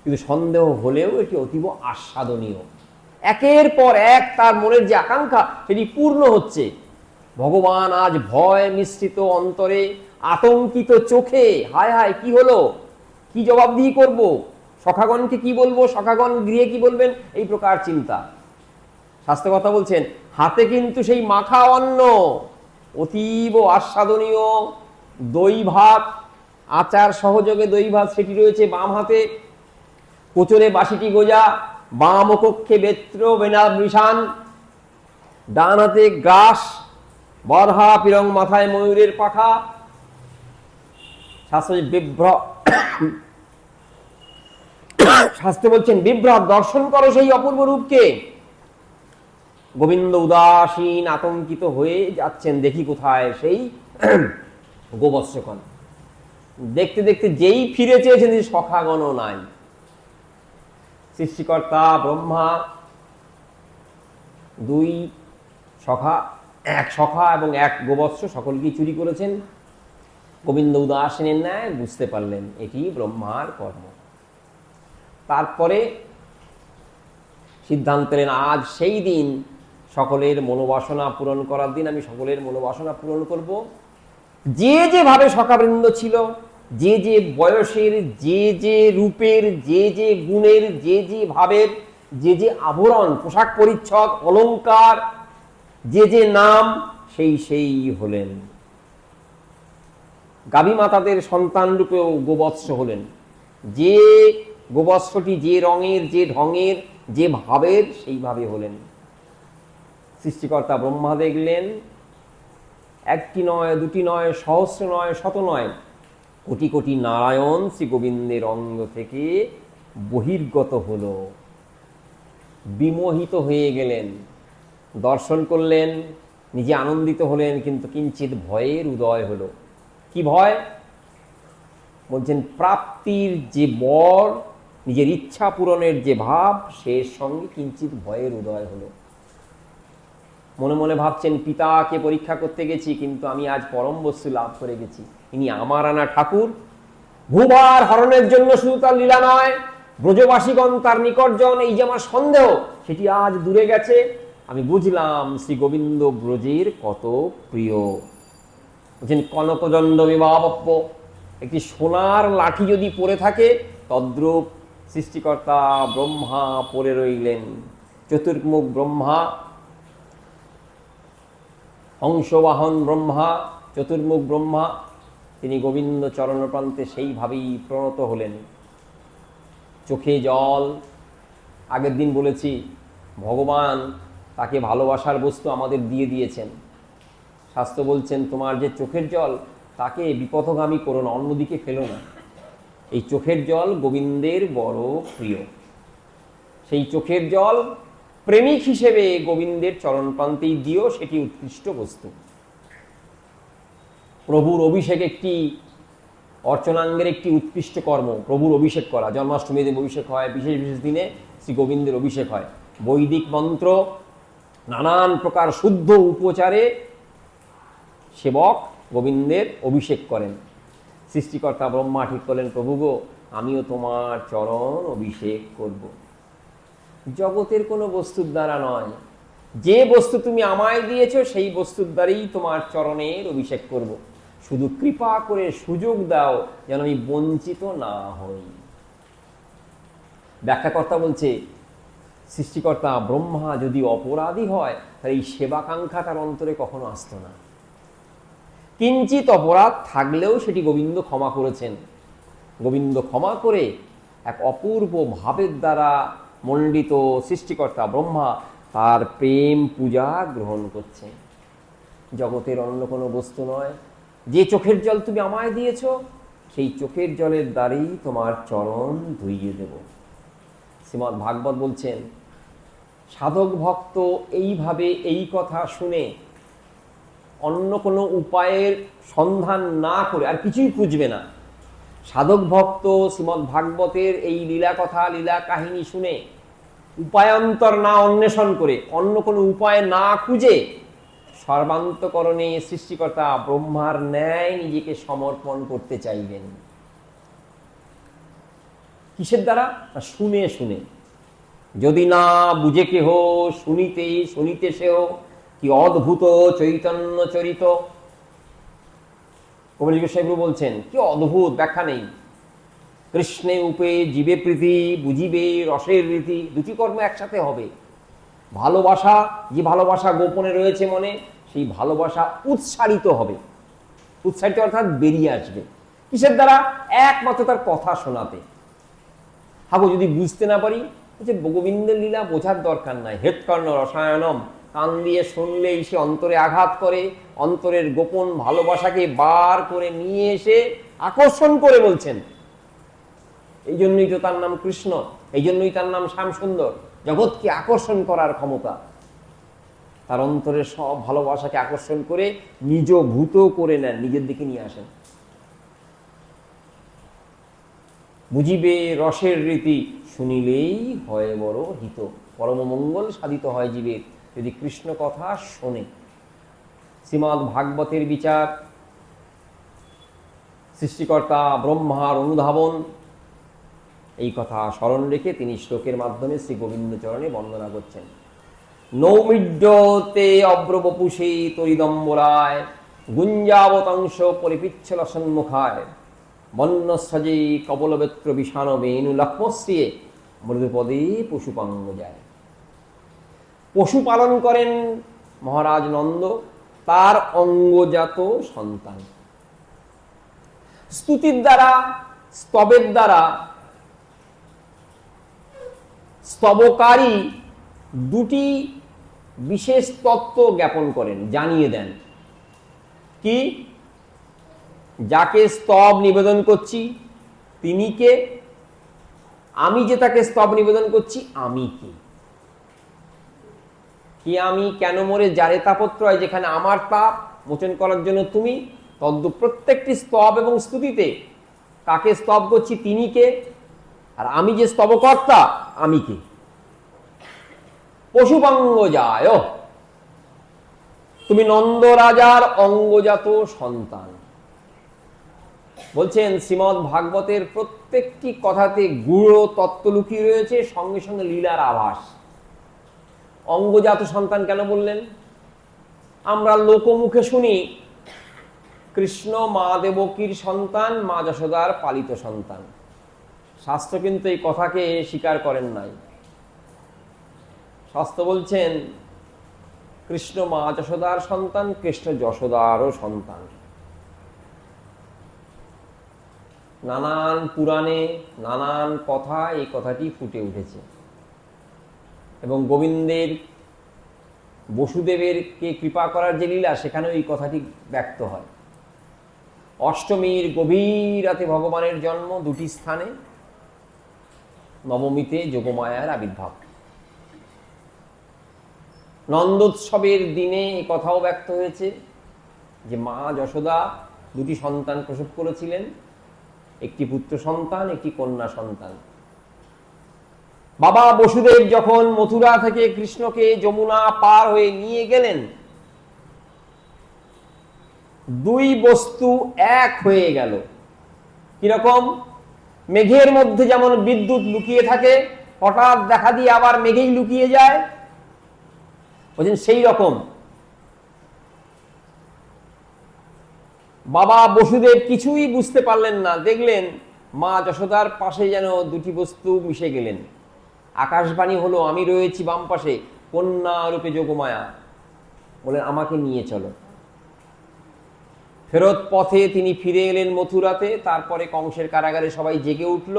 কিন্তু সন্দেহ হলেও এটি অতীব আস্বাদনীয়। একের পর এক তার মনের যে আকাঙ্ক্ষা সেটি পূর্ণ হচ্ছে। ভগবান আজ ভয় মিশ্রিত অন্তরে, আতঙ্কিত চোখে, হায় হায় কি হলো, কি জবাবদিহি করব, সখাগণকে কি বলবো, সখাগণ গৃহে কি বলবেন, এই প্রকার চিন্তা। শাস্ত্র কথা বলছেন, হাতে কিন্তু সেই মাখা অন্ন, অতীব আস্বাদনীয় দই ভাত, আচার সহযোগে দই ভাত সেটি রয়েছে বাম হাতে, কোচরে বাসিটি গোজা, বাম কক্ষে বেত্র বেনা বৃষান, ডান হাতে গ্রাস বরহা পিরং, মাথায় ময়ূরের পাখা। শাস্ত্র শাস্ত্রে বলছেন, বিভ্রত দর্শন করো সেই অপূর্ব রূপকে। গোবিন্দ উদাসীন আতঙ্কিত হয়ে যাচ্ছেন, দেখি কোথায় সেই গোবৎসকন। দেখতে দেখতে যেই ফিরে চেয়েছেন, সখাগণও নাই। সৃষ্টিকর্তা ব্রহ্মা দুই সখা, এক সখা এবং এক গোবৎস সকলকেই চুরি করেছেন। গোবিন্দ উদাসীনের ন্যায় বুঝতে পারলেন এটি ব্রহ্মার কর্ম। তারপরে সিদ্ধান্ত নিলেন, আজ সেই দিন, সকলের মনোবাসনা পূরণ করার দিন, আমি সকলের মনোবাসনা পূরণ করব। যে যেভাবে সখাবৃন্দ ছিল, যে যে বয়সের, যে যে রূপের, যে যে গুণের, যে যে ভাবের, যে যে আভরণ, পোশাক পরিচ্ছদ, অলঙ্কার, যে যে নাম, সেই সেই হলেন। গাভী মাতাদের সন্তান রূপেও গোবৎস হলেন। যে গোবৎসটি যে রঙের, যে ঢঙের, যে ভাবের, সেইভাবে হলেন। সৃষ্টিকর্তা ব্রহ্মা দেখলেন, একটি নয়, দুটি নয়, সহস্র নয়, শত নয়, কোটি কোটি নারায়ণ শ্রী গোবিন্দের অঙ্গ থেকে বহির্গত হল। বিমোহিত হয়ে গেলেন, দর্শন করলেন, নিজে আনন্দিত হলেন, কিন্তু কিঞ্চিত ভয়ের উদয় হলো। কি ভয়? বলছেন, প্রাপ্তির যে বর, নিজের ইচ্ছা পূরণের যে ভাব, সে সঙ্গে কিঞ্চিত ভয়ের উদয় হলো। মনে মনে ভাবছেন, পিতাকে পরীক্ষা করতে গেছি, কিন্তু আমি আজ পরম বস্তু লাভ করে গেছি। ইনি আমার আনা ঠাকুর। ভূভার হরণের জন্য শুধু তার লীলা নয়, ব্রজবাসীগণ তার নিকটজন, এই যে আমার সন্দেহ, সেটি আজ দূরে গেছে। আমি বুঝলাম শ্রী গোবিন্দ ব্রজের কত প্রিয়। বলছেন, কনকদণ্ড বিভাবপ্য, একটি সোনার লাঠি যদি পড়ে থাকে, তদ্রূপ সৃষ্টিকর্তা ব্রহ্মা পড়ে রইলেন। চতুর্মুখ ব্রহ্মা, হংসবাহন ব্রহ্মা, চতুর্মুখ ব্রহ্মা, তিনি গোবিন্দ চরণপ্রান্তে সেইভাবেই প্রণত হলেন। চোখে জল। আগের দিন বলেছি, ভগবান তাকে ভালোবাসার বস্তু আমাদের দিয়ে দিয়েছেন। শাস্ত্র বলছেন, তোমার যে চোখের জল, তাকে বিপথগামী করো না, অন্যদিকে ফেলো না। এই চোখের জল গোবিন্দের বড় প্রিয়। সেই চোখের জল প্রেমিক হিসেবে গোবিন্দের চরণপ্রান্তেই দিও, সেটি উৎকৃষ্ট বস্তু। প্রভুর অভিষেক একটি অর্চনাঙ্গের একটি উৎকৃষ্ট কর্ম, প্রভুর অভিষেক করা। জন্মাষ্টমীতে অভিষেক হয়, বিশেষ বিশেষ দিনে শ্রী গোবিন্দের অভিষেক হয়। বৈদিক মন্ত্র, নানান প্রকার শুদ্ধ উপচারে সেবক গোবিন্দের অভিষেক করেন। সৃষ্টিকর্তা ব্রহ্মা ঠিক করলেন, প্রভু গো, আমিও তোমার চরণ অভিষেক করব। জগতের কোনো বস্তুর দ্বারা নয়, যে বস্তু তুমি আমায় দিয়েছ, সেই বস্তুর দ্বারাই তোমার চরণের অভিষেক করব। শুধু কৃপা করে সুযোগ দাও, যেন আমি বঞ্চিত না হই। ব্যাখ্যাকর্তা বলছে, সৃষ্টিকর্তা ব্রহ্মা যদি অপরাধী হয়, তাহলে এই সেবাকাঙ্ক্ষা তার অন্তরে কখনো আসত না। কিঞ্চিত অপরাধ থাকলেও সেটি গোবিন্দ ক্ষমা করেছেন। গোবিন্দ ক্ষমা করে এক অপূর্ব ভাবের দ্বারা মণ্ডিত সৃষ্টিকর্তা ব্রহ্মা তার প্রেম পূজা গ্রহণ করছে। জগতের অন্য কোনো বস্তু নয়। যে চোখের জল তুমি আমায় দিয়েছ, সেই চোখের জলের দ্বারেই তোমার চরণ ধুইয়ে দেব। শ্রীমদ্ ভাগবত বলছেন, সাধক ভক্ত এইভাবে এই কথা শুনে অন্য কোনো উপায়ের সন্ধান না করে, আর কিছুই খুঁজবে না। সাধক ভক্ত শ্রীমদ্ ভাগবতের এই লীলা কথা, লীলা কাহিনী শুনে উপায়ান্তর না অন্বেষণ করে, অন্য কোনো উপায় না খুঁজে সর্বান্তকরণে সৃষ্টিকর্তা ব্রহ্মার ন্যায় নিজেকে সমর্পণ করতে চাইবেন। কিসের দ্বারা? শুনে শুনে। যদি না বুঝে কেহ শুনিতে শুনিতে সেও, কি অদ্ভুত চৈতন্য চরিত। কবিরাজ গোস্বামী বলছেন কি অদ্ভুত, ব্যাখ্যা নেই। কৃষ্ণে উপে জীবে প্রীতি, বুঝিবে রসের রীতি। দুটি কর্ম একসাথে হবে। ভালোবাসা, যে ভালোবাসা গোপনে রয়েছে মনে, সেই ভালোবাসা উৎসারিত হবে। উৎসারিত অর্থাৎ বেরিয়ে আসবে। কিসের দ্বারা? একমাত্র তার কথা শোনাতে। হাগো যদি বুঝতে না পারি, যে গোবিন্দের লীলা বোঝার দরকার নাই। হেৎকর্ণ রসায়নম, কান দিয়ে শুনলেই সে অন্তরে আঘাত করে, অন্তরের গোপন ভালোবাসাকে বার করে নিয়ে এসে আকর্ষণ করে বলছেন। এই জন্যই তো তার নাম কৃষ্ণ, এই জন্যই তার নাম শ্যামসুন্দর। জগৎকে আকর্ষণ করার ক্ষমতা তার। অন্তরের সব ভালোবাসাকে আকর্ষণ করে নিজভূত করে নেন, নিজের দিকে নিয়ে আসেন। বুঝিবে রসের রীতি, শুনিলেই হয় বড় হিত। পরম মঙ্গল সাধিত হয় জীবের যদি কৃষ্ণ কথা শোনে। শ্রীমদ্ ভাগবতের বিচার, সৃষ্টিকর্তা ব্রহ্মার অনুধাবন, এই কথা স্মরণ রেখে তিনি শ্লোকের মাধ্যমে শ্রী গোবিন্দ চরণে বন্দনা করছেন। নৌমিড্যতে অব্রবপুষে তরিদম্বরায়, গুঞ্জাবতংশ পরিপিচ্ছল সন্মুখায়, বন্যসজে কবলবেত্র বিষাণ বেণু লক্ষ্মশ্রিয়ে, মৃদুপদে পশুপাঙ্গ যায়। পশু পালন করেন মহারাজ নন্দ, তার অঙ্গজাত সন্তান। স্তুতির দ্বারা, স্তবের দ্বারা স্তবকারী দুটি বিশেষ তত্ত্ব জ্ঞাপন করেন, জানিয়ে দেন। কি? যাকে স্তব নিবেদন করছি তিনি কে, আমি যে তাকে স্তব নিবেদন করছি আমি কে। কি আমি, কেন মোরে যারে তাপত্রয়, যেখানে আমার তাপ মোচন করার জন্য তুমি, তদ্রূপ প্রত্যেকটি স্তব এবং স্তুতিতে কাকে স্তব করছি তিনি কে, আর আমি যে স্তবকর্তা আমি কে। পশুপাঙ্গ যায়, তুমি নন্দ রাজার অঙ্গজাত সন্তান। বলছেন শ্রীমদ্ ভাগবতের প্রত্যেকটি কথাতে গূঢ় তত্ত্ব লুকিয়ে রয়েছে, সঙ্গে সঙ্গে লীলার আভাস। অঙ্গজাত সন্তান কেন বললেন? আমরা লোকমুখে শুনি কৃষ্ণ মা দেবকীর সন্তান, মা যশোদার পালিত সন্তান। শাস্ত্র কিন্তু এই কথাকে স্বীকার করেন নাই। শাস্ত্র বলছেন কৃষ্ণ মা যশোদার সন্তান, কৃষ্ণ যশোদারও সন্তান। নানান পুরাণে নানান কথা এই কথাটি ফুটে উঠেছে, এবং গোবিন্দের বসুদেবের কে কৃপা করার যে লীলা, সেখানেও এই কথাটি ব্যক্ত হয়। অষ্টমীর গভীর রাতে ভগবানের জন্ম দুটি স্থানে, নবমীতে যোগমায়ার আবির্ভাব। নন্দোৎসবের দিনে এই কথাও ব্যক্ত হয়েছে যে মা যশোদা দুটি সন্তান প্রসব করেছিলেন, একটি পুত্র সন্তান, একটি কন্যা সন্তান। বাবা বসুদেব যখন মথুরা থেকে কৃষ্ণকে যমুনা পার হয়ে নিয়ে গেলেন, দুই বস্তু এক হয়ে গেল। কিরকম? মেঘের মধ্যে যেমন বিদ্যুৎ লুকিয়ে থাকে, হঠাৎ দেখা দিয়ে আবার মেঘেই লুকিয়ে যায়, বলছেন সেই রকম বাবা বসুদেব কিছুই বুঝতে পারলেন না, দেখলেন মা যশোদার পাশে যেন দুটি বস্তু মিশে গেলেন। আকাশবাণী হলো, আমি রয়েছি বাম পাশে, কন্যা রূপে যোগমায়া, বলেন আমাকে নিয়ে চলো। ফেরত পথে তিনি ফিরে এলেন মথুরাতে। তারপরে কংসের কারাগারে সবাই জেগে উঠল।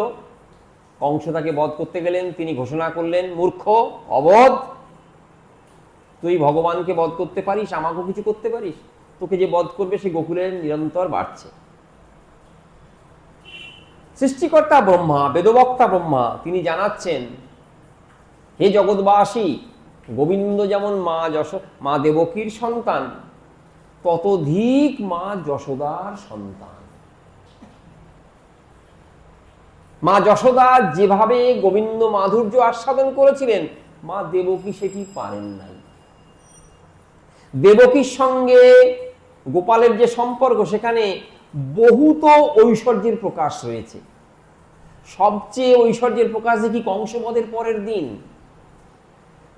কংস তাকে বধ করতে গেলেন, তিনি ঘোষণা করলেন, মূর্খ অবধ, তুই ভগবানকে বধ করতে পারিস, আমাকেও কিছু করতে পারিস? তোকে যে বধ করবে সে গোকুলের নিরন্তর বাড়ছে। সৃষ্টিকর্তা ব্রহ্মা, বেদবক্তা ব্রহ্মা, তিনি জানাচ্ছেন, হে জগৎবাসী, গোবিন্দ যেমন মা দেবকীর সন্তান, ততোধিক মা যশোদার সন্তান। মা যশোদা যেভাবে গোবিন্দ মাধুর্য আস্বাদন করেছিলেন, মা দেবকী সেটি পারেন নাই। দেবকীর সঙ্গে গোপালের যে সম্পর্ক, সেখানে বহুত ঐশ্বর্যের প্রকাশ রয়েছে। সবচেয়ে ঐশ্বর্যের প্রকাশ দেখি কংসবধের পরের দিন।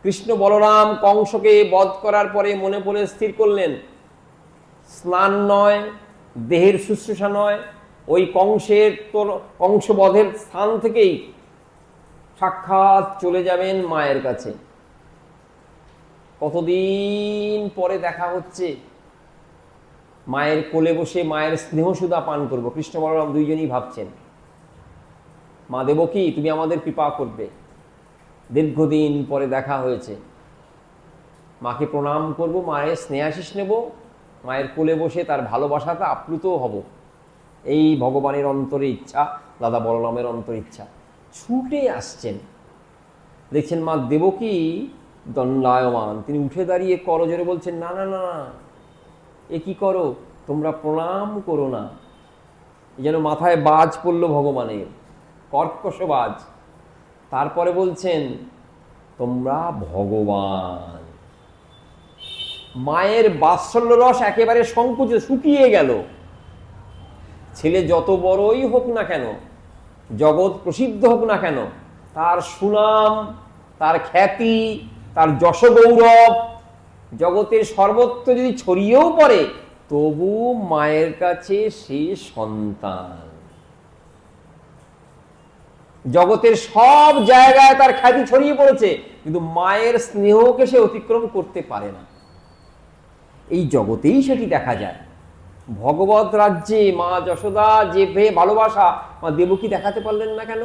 কৃষ্ণ বলরাম কংসকে বধ করার পরে মনে পড়ে স্থির করলেন, স্নান নয়, দেহের শুশ্রূষা নয়, ওই কংসবধের স্থান থেকেই সাক্ষাৎ চলে যাবেন মায়ের কাছে। কতদিন পরে দেখা হচ্ছে, মায়ের কোলে বসে মায়ের স্নেহসুধা পান করব। কৃষ্ণ বলরাম দুইজনই ভাবছেন, মা দেবকী তুমি আমাদের কৃপা করবে, দীর্ঘদিন পরে দেখা হয়েছে, মাকে প্রণাম করব, মায়ের স্নেহাশিস নেব, মায়ের কোলে বসে তার ভালোবাসাতে আপ্লুত হব। এই ভগবানের অন্তরে ইচ্ছা, দাদা বলরামের অন্তরে ইচ্ছা। ছুটে আসছেন, দেখছেন মা দেবকী দণ্ডায়মান। তিনি উঠে দাঁড়িয়ে করজোরে বলছেন, না না না, এ কি করো, তোমরা প্রণাম করো না। যেন মাথায় বাজ পড়ল ভগবানের, কর্কশ বাজ। তারপরে বলছেন, তোমরা ভগবান। মায়ের বাৎসল্য রস একেবারে সংকুচিত, শুকিয়ে গেল। ছেলে যত বড়ই হোক না কেন, জগৎ প্রসিদ্ধ হোক না কেন, তার সুনাম, তার খ্যাতি, তার যশ গৌরব জগতের সর্বত্র যদি ছড়িয়েও পড়ে, তবু মায়ের কাছে সে সন্তান। জগতের সব জায়গায় তার খ্যাতি ছড়িয়ে পড়েছে, কিন্তু মায়ের স্নেহকে সে অতিক্রম করতে পারে না। এই জগতেই সেটি দেখা যায়। ভগবত রাজ্যে মা যশোদা যে ভালোবাসা মা দেবকী দেখাতে পারলেন না কেন?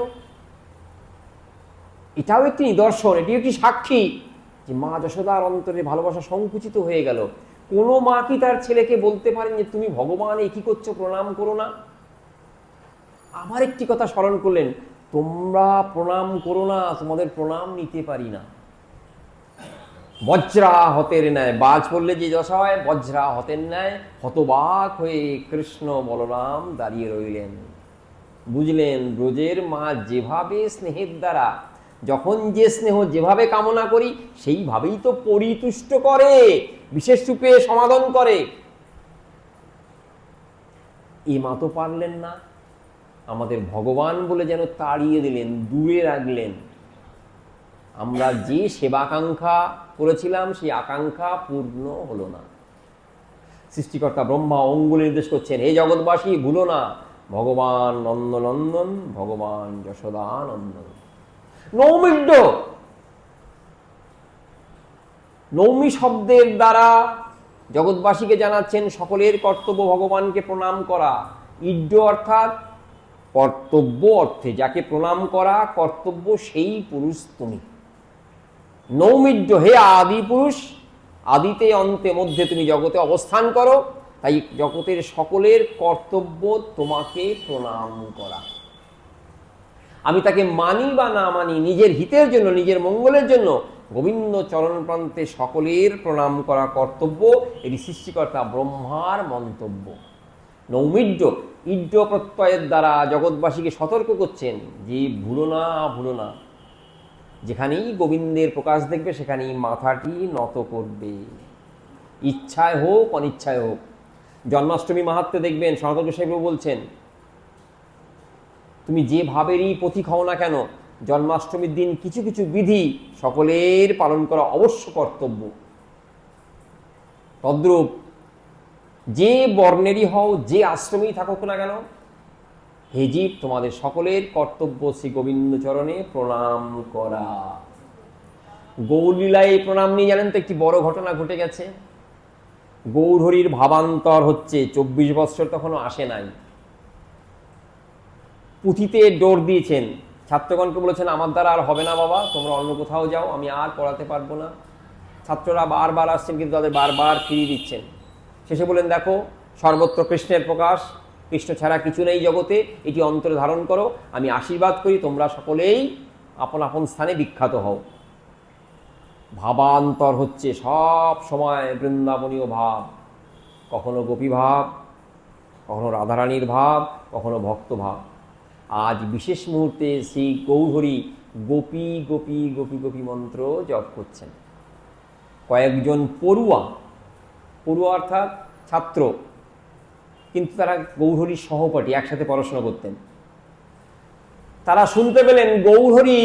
এটাও একটি নিদর্শন, এটি একটি সাক্ষী যে মা যশোদার অন্তরে ভালোবাসা সংকুচিত হয়ে গেল। কোনো মা কি তার ছেলেকে বলতে পারেন যে তুমি ভগবান, এ কি করছো, প্রণাম করো না? আবার একটি কথা স্মরণ করলেন, তোমরা প্রণাম করো না, তোমাদের প্রণাম নিতে পারি না। বজ্রাহতের ন্যায়, বাজ পড়লে যে দশা হয়, বজ্রাহতের ন্যায় হতবাক হয়ে কৃষ্ণ বলরাম দাঁড়িয়ে রইলেন। বুঝলেন, ব্রজের মা যেভাবে স্নেহের দ্বারা, যখন যে স্নেহ যেভাবে কামনা করি সেইভাবেই তো পরিতুষ্ট করে, বিশেষ রূপে সমাধান করে। এ মা তো পারলেন না, আমাদের ভগবান বলে যেন তাড়িয়ে দিলেন, দূরে রাখলেন। আমরা যে সেবাকাঙ্ক্ষা করেছিলাম সেই আকাঙ্ক্ষা পূর্ণ হলো না। সৃষ্টিকর্তা ব্রহ্মা অঙ্গুলি নির্দেশ করছেন, হে জগৎবাসী, ভুলো না ভগবান নন্দনন্দন, ভগবান যশোদানন্দন। নৌমিড্য, নৌমি শব্দের দ্বারা জগৎবাসীকে জানাচ্ছেন সকলের কর্তব্য ভগবানকে প্রণাম করা। ইড্য অর্থাৎ কর্তব্য অর্থে, যাকে প্রণাম করা কর্তব্য সেই পুরুষ তুমি। নৌমিড্য, হে আদি পুরুষ, আদিতে অন্তে মধ্যে তুমি জগতে অবস্থান করো, তাই জগতের সকলের কর্তব্য তোমাকে প্রণাম করা। আমি তাকে মানি বা না মানি, নিজের হিতের জন্য, নিজের মঙ্গলের জন্য গোবিন্দ চরণ প্রান্তে সকলের প্রণাম করা কর্তব্য। এটি সৃষ্টিকর্তা ব্রহ্মার মন্তব্য। নৌমিড্য, ইড্য প্রত্যয়ের দ্বারা জগৎবাসীকে সতর্ক করছেন যে ভুলো না, ভুলো না। যেখানেই গোবিন্দের প্রকাশ দেখবে সেখানেই মাথাটি নত করবে, ইচ্ছায় হোক অনিচ্ছায় হোক। জন্মাষ্টমী মাহাত্ম্যে দেখবেন সনাতন গোস্বামী বলছেন, তুমি যে ভাবেরই পথিক হও না কেন, জন্মাষ্টমীর দিন কিছু কিছু বিধি সকলের পালন করা অবশ্য কর্তব্য। তদ্রূপ যে বর্ণেরই হও, যে আশ্রমেই থাকুক না কেন, হে জীব, তোমাদের সকলের কর্তব্য শ্রী গোবিন্দ চরণে প্রণাম করা। গৌরলীলায় এই প্রণাম নিয়ে জানেন তো একটি বড় ঘটনা ঘটে গেছে। গৌরহরির ভাবান্তর হচ্ছে, 24 বৎসর তখনও আসে নাই। পুঁথিতে ডোর দিয়েছেন, ছাত্রগণকে বলেছেন আমার দ্বারা আর হবে না বাবা, তোমরা অন্য কোথাও যাও, আমি আর পড়াতে পারবো না। ছাত্ররা বারবার আসছেন, কিন্তু তাদের বারবার ফিরিয়ে দিচ্ছেন। শেষে বলেন, দেখো সর্বত্র কৃষ্ণের প্রকাশ, কৃষ্ণ ছাড়া কিছু নেই জগতে, এটি অন্তরে ধারণ করো, আমি আশীর্বাদ করি তোমরা সকলেই আপন আপন স্থানে বিখ্যাত হও। ভাবান্তর হচ্ছে সব সময় বৃন্দাবনীয় ভাব। কখনো গোপী ভাব, কখনো রাধারানীর ভাব, কখনো ভক্ত ভাব। আজ বিশেষ মুহূর্তে শ্রী গৌরহরি গোপী গোপী গোপী গোপী মন্ত্র জপ করছেন। কয়েকজন পড়ুয়া অর্থাৎ ছাত্র, কিন্তু তারা গৌরহরির সহপাঠী, একসাথে পড়াশোনা করতেন। তারা শুনতে পেলেন গৌরহরি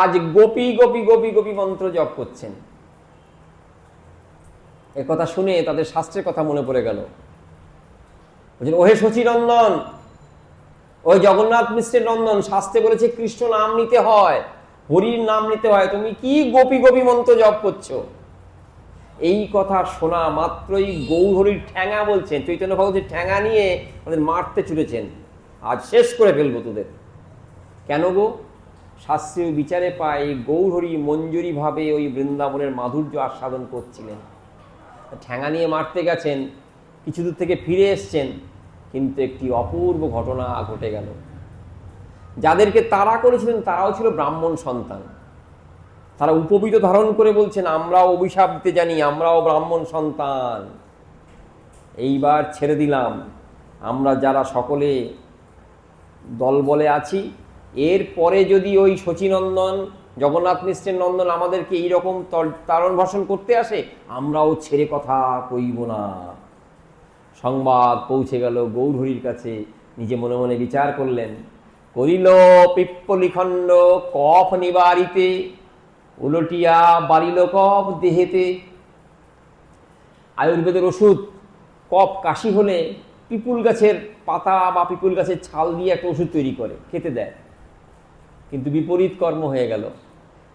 আজ গোপী গোপী গোপী গোপী মন্ত্র জপ করছেন। একথা শুনে তাদের শাস্ত্রের কথা মনে পড়ে গেল। বলছেন, ওহে শচীনন্দন, ওই জগন্নাথ মিশ্রের নন্দন, শাস্ত্রে বলেছে কৃষ্ণ নাম নিতে হয়, হরির নাম নিতে হয়, তুমি কি গোপী গোপী মন্ত্র জপ করছো? এই কথা শোনা মাত্রই গৌরহরির ঠ্যাঙা, বলছেন চৈতন্য ভগবতের ঠ্যাঙা নিয়ে ওদের মারতে ছুটেছেন, আজ শেষ করে ফেলবো তোদের। কেন গো? শাস্ত্রীয় বিচারে পাই গৌরহরি মঞ্জুরি ভাবে ওই বৃন্দাবনের মাধুর্য আস্বাদন করছিলেন। ঠ্যাঙা নিয়ে মারতে গেছেন, কিছু দূর থেকে ফিরে এসছেন, কিন্তু একটি অপূর্ব ঘটনা ঘটে গেল। যাদেরকে তাড়া করেছিলেন তারাও ছিল ব্রাহ্মণ সন্তান। তারা উপবীত ধারণ করে বলছেন, আমরাও অভিশাপ দিতে জানি, আমরাও ব্রাহ্মণ সন্তান, এইবার ছেড়ে দিলাম। আমরা যারা সকলে দলবলে আছি, এরপরে যদি ওই শচীনন্দন জগন্নাথ মিশ্রের নন্দন আমাদেরকে এইরকম তারণ ভাষণ করতে আসে, আমরাও ছেড়ে কথা কইব না। সংবাদ পৌঁছে গেল গৌরহরির কাছে। নিজে মনে মনে বিচার করলেন, করিল পিপ্পলিখণ্ড কফ নিবারিতে, উলটিয়া বাড়িল কফ দেহেতে। আয়ুর্বেদের ওষুধ, কফ কাশি হলে পিপুল গাছের পাতা বা পিপুল গাছের ছাল দিয়ে একটা ওষুধ তৈরি করে, খেতে দেয়। কিন্তু বিপরীত কর্ম হয়ে গেল।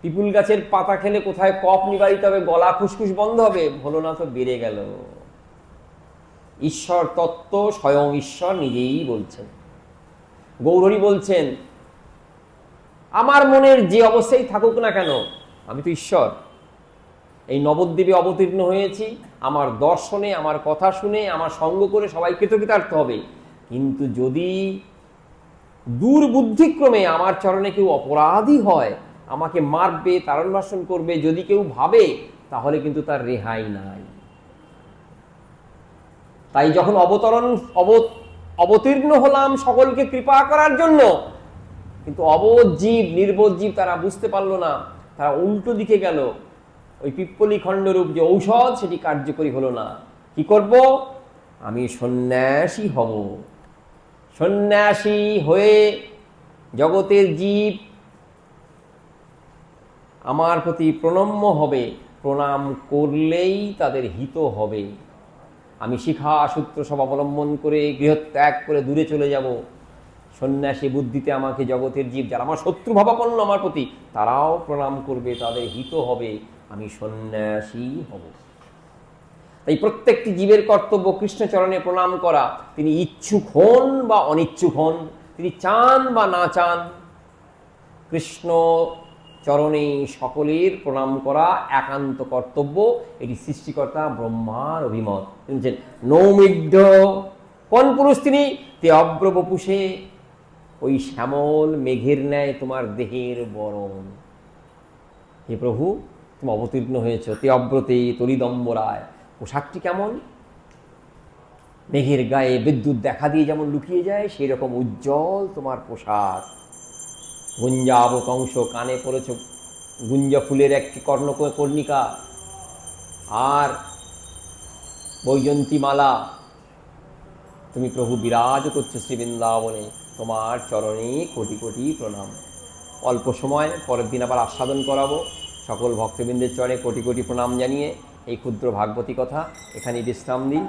পিপুল গাছের পাতা খেলে কোথায় কফ নিবারিত হবে, গলা ফুসফুস বন্ধ হবে, হলো না তো বেড়ে গেল। ঈশ্বর তত্ত্ব স্বয়ং ঈশ্বর নিজেই বলছেন। গৌরহরি বলছেন, আমার মনের যে অবস্থায় থাকুক না কেন, আমি তো ঈশ্বর। এই নবদ্বীপে অবতীর্ণ হয়েছি, আমার দর্শনে, আমার কথা শুনে, আমার সঙ্গ করে সবাই কৃতকৃতার্থ হবে। কিন্তু যদি দুর্বুদ্ধিক্রমে আমার চরণে কেউ অপরাধী হয়, আমাকে মারবে, তারণ ভাষণ করবে, যদি কেউ ভাবে, তাহলে কিন্তু তার রেহাই নাই। তাই যখন অবতীর্ণ হলাম সকলকে কৃপা করার জন্য, কিন্তু অবোধ জীব, নির্বোধ জীব তারা বুঝতে পারলো না, তারা উল্টো দিকে গেল। ওই পিপ্পলি খণ্ডরূপ যে ঔষধ, সেটি কার্যকরী হলো না। কি করব? আমি সন্ন্যাসী হব। সন্ন্যাসী হয়ে জগতের জীব আমার প্রতি প্রণম্য হবে, প্রণাম করলেই তাদের হিত হবে। আমি শিখা সূত্র সব অবলম্বন করে গৃহত্যাগ করে দূরে চলে যাব। সন্ন্যাসী বুদ্ধিতে আমাকে জগতের জীব যারা আমার শত্রু ভাবাপন্ন আমার প্রতি, তারাও প্রণাম করবে, তাদের হিত হবে, আমি সন্ন্যাসী হব। তাই প্রত্যেকটি জীবের কর্তব্য কৃষ্ণচরণে প্রণাম করা। তিনি ইচ্ছুক হন বা অনিচ্ছুক হন, তিনি চান বা না চান, কৃষ্ণ চরণে সকলের প্রণাম করা একান্ত কর্তব্য। এটি সৃষ্টিকর্তা ব্রহ্মার অভিমত। শুনছেন, নৌমিড্ঢ কোন পুরুষ তিনি? তে অব্রবপুষে, ওই শ্যামল মেঘের ন্যায় তোমার দেহের বরণ। হে প্রভু, তুমি অবতীর্ণ হয়েছ, তে অব্রতে তরিদম্বরায়। পোশাকটি কেমন? মেঘের গায়ে বিদ্যুৎ দেখা দিয়ে যেমন লুকিয়ে যায়, সেই রকম উজ্জ্বল তোমার পোশাক। গুঞ্জাবত অংশ, কানে পড়েছ গুঞ্জা ফুলের একটি কর্ণিকা, আর বৈজন্তী মালা। তুমি প্রভু বিরাজ করছো শ্রীবৃন্দাবনে, তোমার চরণে কোটি কোটি প্রণাম। অল্প সময়, পরের দিন আবার আস্বাদন করাবো। সকল ভক্তবৃন্দের চরণে কোটি কোটি প্রণাম জানিয়ে এই ক্ষুদ্র ভাগবতী কথা এখানেই বিশ্রাম দিই।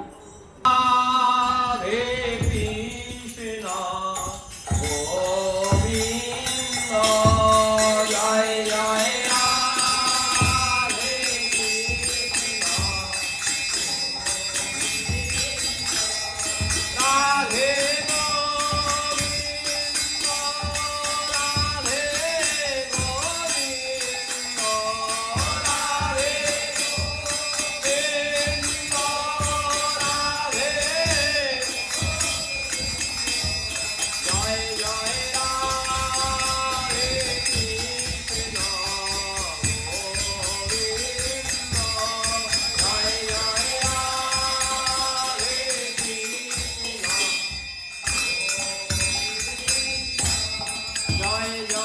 জয় জয়